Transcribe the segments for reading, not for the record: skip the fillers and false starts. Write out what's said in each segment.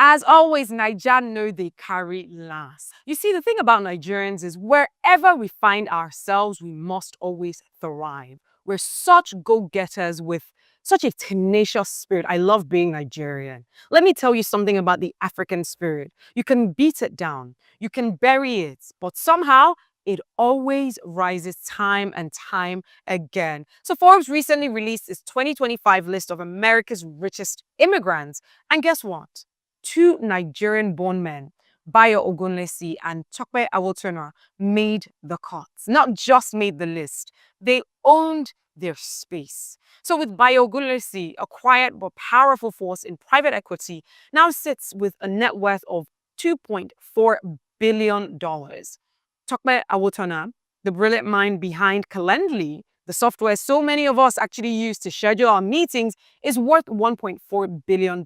As always, Naija know they carry last. You see, the thing about Nigerians is wherever we find ourselves, we must always thrive. We're such go-getters with such a tenacious spirit. I love being Nigerian. Let me tell you something about the African spirit. You can beat it down, you can bury it, but somehow it always rises time and time again. So Forbes recently released its 2025 list of America's richest immigrants. And guess what? Two Nigerian-born men, Bayo Ogunlesi and Tope Awotona, made the cuts. Not just made the list, they owned their space. So with Bayo Ogunlesi, a quiet but powerful force in private equity, now sits with a net worth of $2.4 billion. Tope Awotona, the brilliant mind behind Calendly, the software so many of us actually use to schedule our meetings, is worth $1.4 billion.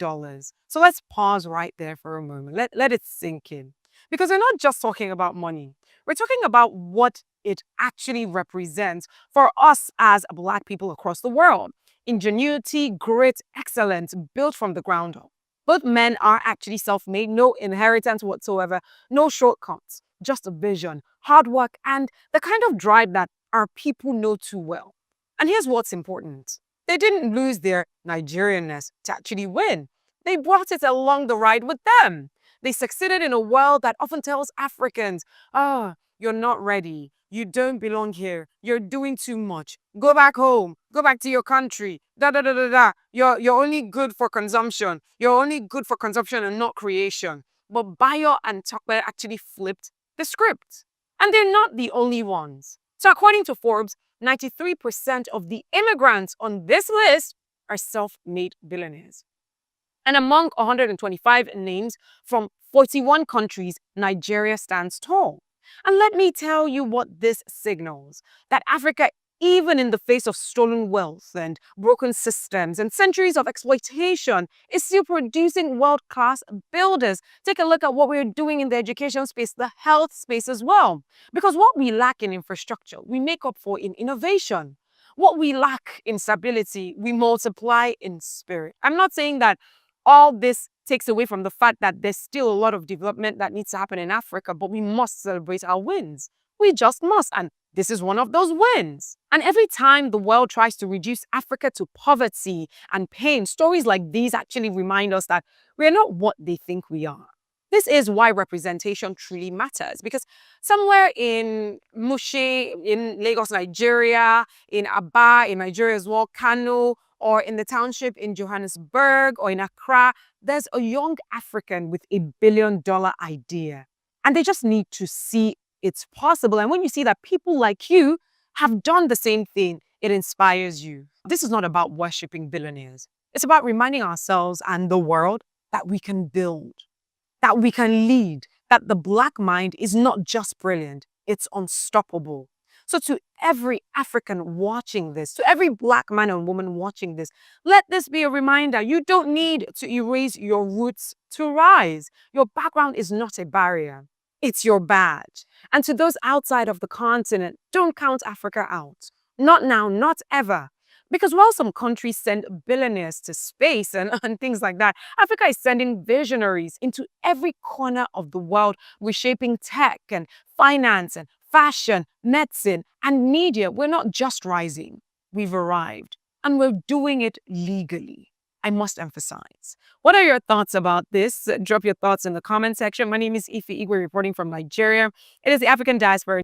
So let's pause right there for a moment. Let it sink in. Because we're not just talking about money. We're talking about what it actually represents for us as Black people across the world. Ingenuity, grit, excellence, built from the ground up. Both men are actually self-made, no inheritance whatsoever, no shortcuts, just a vision, hard work, and the kind of drive that our people know too well. And here's what's important. They didn't lose their Nigerianness to actually win. They brought it along the ride with them. They succeeded in a world that often tells Africans, you're not ready. You don't belong here. You're doing too much. Go back home. Go back to your country. You're only good for consumption. You're only good for consumption and not creation. But Bayo and Tope actually flipped the script. And they're not the only ones. So according to Forbes, 93% of the immigrants on this list are self-made billionaires. And among 125 names from 41 countries, Nigeria stands tall. And let me tell you what this signals, that Africa, even in the face of stolen wealth and broken systems and centuries of exploitation, is still producing world-class builders. Take a look at what we're doing in the education space, the health space as well. Because what we lack in infrastructure, we make up for in innovation. What we lack in stability, we multiply in spirit. I'm not saying that all this takes away from the fact that there's still a lot of development that needs to happen in Africa, but we must celebrate our wins. We just must, and this is one of those wins. And every time the world tries to reduce Africa to poverty and pain, stories like these actually remind us that we're not what they think we are. This is why representation truly matters, because somewhere in Mushe, in Lagos, Nigeria, in Aba, in Nigeria as well, Kano, or in the township in Johannesburg or in Accra, there's a young African with $1 billion idea. And they just need to see it's possible. And when you see that people like you have done the same thing, it inspires you. This is not about worshipping billionaires. It's about reminding ourselves and the world that we can build, that we can lead, that the Black mind is not just brilliant, it's unstoppable. So to every African watching this, to every Black man and woman watching this, let this be a reminder. You don't need to erase your roots to rise. Your background is not a barrier. It's your badge. And to those outside of the continent, don't count Africa out. Not now, not ever. Because while some countries send billionaires to space and things like that, Africa is sending visionaries into every corner of the world, reshaping tech and finance and fashion, medicine, and media. We're not just rising, we've arrived. And we're doing it legally. I must emphasize. What are your thoughts about this? Drop your thoughts in the comment section. My name is Ify Igwe, reporting from Nigeria. It is the African Diaspora.